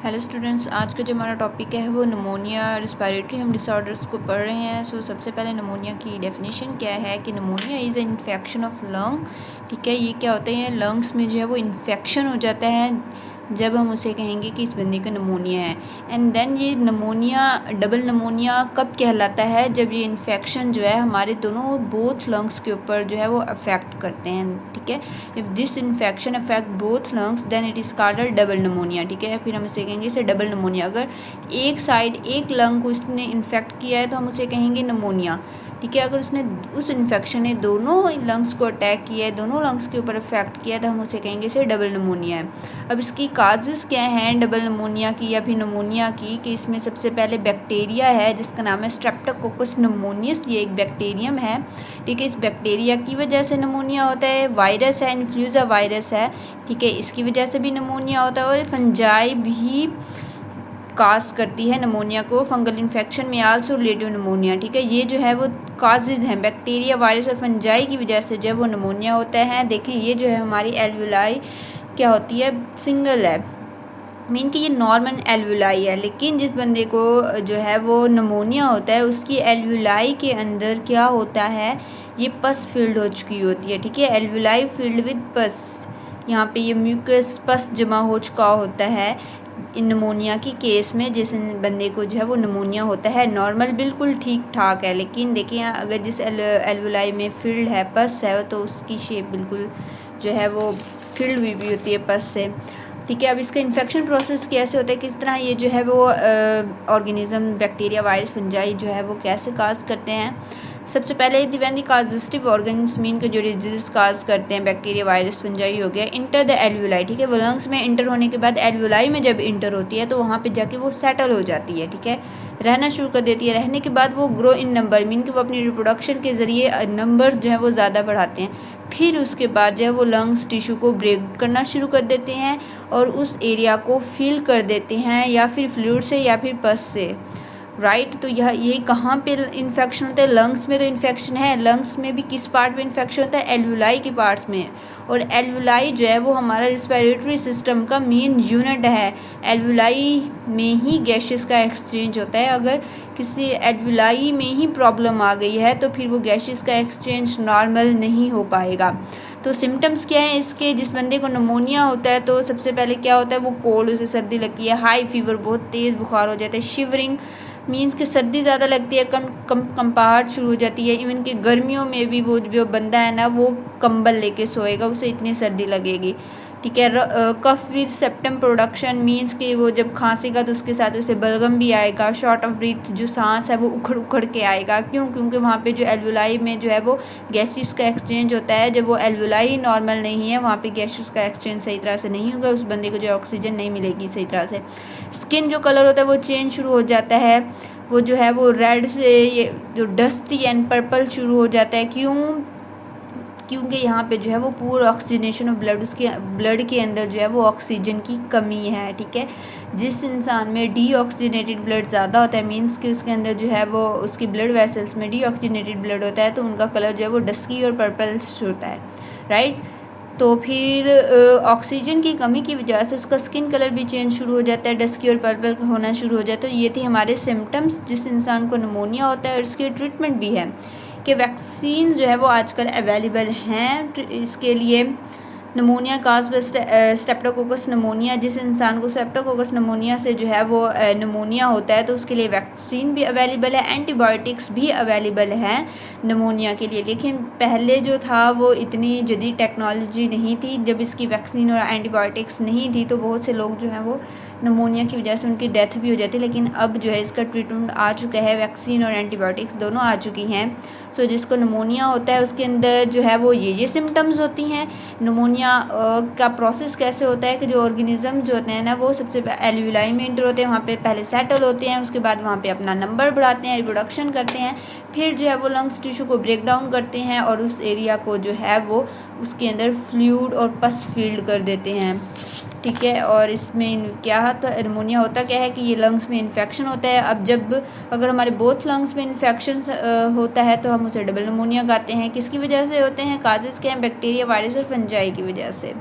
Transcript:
Hello students, आज का जो हमारा टॉपिक है वो निमोनिया रेस्पिरेटरी हम डिसऑर्डर्स को पढ़ रहे हैं। सबसे पहले निमोनिया की डेफिनेशन क्या है कि pneumonia is a infection of lung. ठीक है, ये क्या होता है, लंग्स में जो है वो इन्फेक्शन हो जाता है जब हम उसे कहेंगे कि इस बंदे का निमोनिया है। एंड देन ये निमोनिया, डबल निमोनिया कब कहलाता है, जब ये इन्फेक्शन जो है हमारे दोनों बोथ लंग्स के ऊपर जो है वो अफेक्ट करते हैं। ठीक है, if this infection affect both lungs then it is called a double pneumonia. ठीक है, फिर हम उसे कहेंगे इसे डबल निमोनिया। अगर एक साइड, एक लंग को इसने इन्फेक्ट किया है तो हम उसे कहेंगे निमोनिया। ठीक है, अगर उसने उस इन्फेक्शन ने दोनों लंग्स को अटैक किया है, दोनों लंग्स के ऊपर अफेक्ट किया है, तो हम उसे कहेंगे इसे डबल निमोनिया है। अब इसकी काजेज़ क्या हैं डबल निमोनिया की या फिर निमोनिया की, कि इसमें सबसे पहले बैक्टीरिया है जिसका नाम है स्ट्रेप्टोकोकस निमोनियस। ये एक बैक्टीरियम है। ठीक है, इस बैक्टीरिया की वजह से निमोनिया होता है। वायरस है, इन्फ्लुएंजा वायरस है। ठीक है, इसकी वजह से भी निमोनिया होता है। और फंजाई भी काज करती है निमोनिया को। फंगल इन्फेक्शन में आल्सो रिलेटिव निमोनिया। ठीक है, ये जो है वो काजेज हैं, बैक्टीरिया, वायरस और फंजाई की वजह से जो है वो निमोनिया होता है। देखें, ये जो है हमारी एल्वुलाई क्या होती है, सिंगल है, मीन कि ये नॉर्मल एल्वुलाई है। लेकिन जिस बंदे को जो है वो निमोनिया होता है उसकी एल्वुलाई के अंदर क्या होता है, ये पस फील्ड हो चुकी होती है। ठीक है, एल्वुलाई फील्ड विद पस, यहाँ पे ये म्यूकस पस जमा हो चुका होता है निमोनिया की केस में। जिस बंदे को जो है वो निमोनिया होता है, नॉर्मल बिल्कुल ठीक ठाक है, लेकिन देखिए अगर जिस एल्वुलाई में फील्ड है, पस है, तो उसकी शेप बिल्कुल जो है वो फील्ड हुई भी होती है पस से। ठीक है, अब इसका इन्फेक्शन प्रोसेस कैसे होता है, किस तरह ये जो है वो ऑर्गेनिज्म, बैक्टीरिया, वायरस, फंजाई जो है वो कैसे काज करते हैं। सबसे पहले व्हेन द काजिस्टिव ऑर्गेनिज्म मीन के जो डिजीज काज करते हैं, बैक्टीरिया, वायरस, फंजाई हो गया, इंटर द एल्वुलाई। ठीक है, वो लंग्स में इंटर होने के बाद एल्वुलाई में जब इंटर होती है तो वहाँ पे जाके वो सेटल हो जाती है। ठीक है, रहना शुरू कर देती है। रहने के बाद वो ग्रो इन नंबर, मीन कि वो अपनी रिप्रोडक्शन के ज़रिए नंबर जो है वो ज़्यादा बढ़ाते हैं। फिर उसके बाद जो है वो लंग्स टिश्यू को ब्रेक करना शुरू कर देते हैं और उस एरिया को फिल कर देते हैं, या फिर फ्लूइड से या फिर पस से। राइट, तो यही कहाँ पे इन्फेक्शन होता है, लंग्स में तो इन्फेक्शन है। लंग्स में भी किस पार्ट में इन्फेक्शन होता है, एल्वुलाई के पार्ट्स में। और एल्वुलाई जो है वो हमारा रिस्पिरेटरी सिस्टम का मेन यूनिट है। एल्वुलाई में ही गैसेस का एक्सचेंज होता है। अगर किसी एल्वुलाई में ही प्रॉब्लम आ गई है तो फिर वो गैसेस का एक्सचेंज नॉर्मल नहीं हो पाएगा। तो सिम्टम्स क्या हैं इसके, जिस बंदे को निमोनिया होता है तो सबसे पहले क्या होता है, वो कोल्ड, उसे सर्दी लगती है, हाई फीवर, बहुत तेज़ बुखार हो जाता है, शिवरिंग मीन्स कि सर्दी ज़्यादा लगती है, कंपाहट शुरू हो जाती है। इवन कि गर्मियों में भी वो जो बंदा है ना वो कंबल लेके सोएगा, उसे इतनी सर्दी लगेगी। ठीक है, cough with sputum production means कि वो जब खांसेगा तो उसके साथ उसे बलगम भी आएगा। शॉर्ट ऑफ ब्रीथ, जो सांस है वो उखड़ उखड़ के आएगा। क्यों? क्योंकि वहाँ पे जो एल्वुलाई में जो है वो गैसेस का एक्सचेंज होता है। जब वो एल्वुलाई नॉर्मल नहीं है, वहाँ पे गैसेस का एक्सचेंज सही तरह से नहीं होगा, उस बंदे को जो ऑक्सीजन नहीं मिलेगी सही तरह से। स्किन जो कलर होता है वो चेंज शुरू हो जाता है, वो जो है वो रेड से ये जो डस्टी एंड पर्पल शुरू हो जाता है। क्यों? क्योंकि यहाँ पे जो है वो पूरा ऑक्सीजनेशन ऑफ ब्लड, उसके ब्लड के अंदर जो है वो ऑक्सीजन की कमी है। ठीक है, जिस इंसान में डीऑक्सीजनेटेड ब्लड ज़्यादा होता है, मीन्स कि उसके अंदर जो है वो उसकी ब्लड वेसल्स में डीऑक्सीजनेटेड ब्लड होता है, तो उनका कलर जो है वो डस्की और पर्पल होता है। राइट, तो फिर ऑक्सीजन की कमी की वजह से उसका स्किन कलर भी चेंज शुरू हो जाता है, डस्की और पर्पल होना शुरू हो जाता है। तो ये थे हमारे सिम्टम्स जिस इंसान को निमोनिया होता है। और इसकी ट्रीटमेंट भी है कि वैक्सीन जो है वो आजकल अवेलेबल हैं इसके लिए। Pneumonia cause by streptococcus pneumonia, जिस इंसान को स्ट्रेप्टोकोकस निमोनिया से जो है वो निमोनिया होता है तो उसके लिए वैक्सीन भी अवेलेबल है, एंटीबायोटिक्स भी अवेलेबल हैं निमोनिया के लिए। लेकिन पहले जो था वो इतनी जदीद टेक्नोलॉजी नहीं थी, जब इसकी वैक्सीन और एंटीबायोटिक्स नहीं थी तो बहुत से लोग जो हैं वो निमोनिया की वजह से उनकी डेथ भी हो जाती है। लेकिन अब जो है इसका ट्रीटमेंट आ चुका है, वैक्सीन और एंटीबायोटिक्स दोनों आ चुकी हैं। सो जिसको निमोनिया होता है उसके अंदर जो है वो ये सिम्टम्स होती हैं। निमोनिया का प्रोसेस कैसे होता है कि जो ऑर्गेनिज्म जो होते हैं ना वो सबसे एल्वुलाई में इंटर होते हैं, वहाँ पे पहले सेटल होते हैं, उसके बाद वहाँ पे अपना नंबर बढ़ाते हैं, रिप्रोडक्शन करते हैं, फिर जो है वो लंग्स टिश्यू को ब्रेक डाउन करते हैं और उस एरिया को जो है वो उसके अंदर फ्लूइड और पस फील्ड कर देते हैं। ठीक है, और इसमें क्या तो निमोनिया होता क्या है कि ये लंग्स में इन्फेक्शन होता है। अब जब अगर हमारे बोथ लंग्स में इन्फेक्शन होता है तो हम उसे डबल निमोनिया कहते हैं। किसकी वजह से होते हैं, काजेज़ के हैं, बैक्टीरिया, वायरस और फंजाई की वजह से।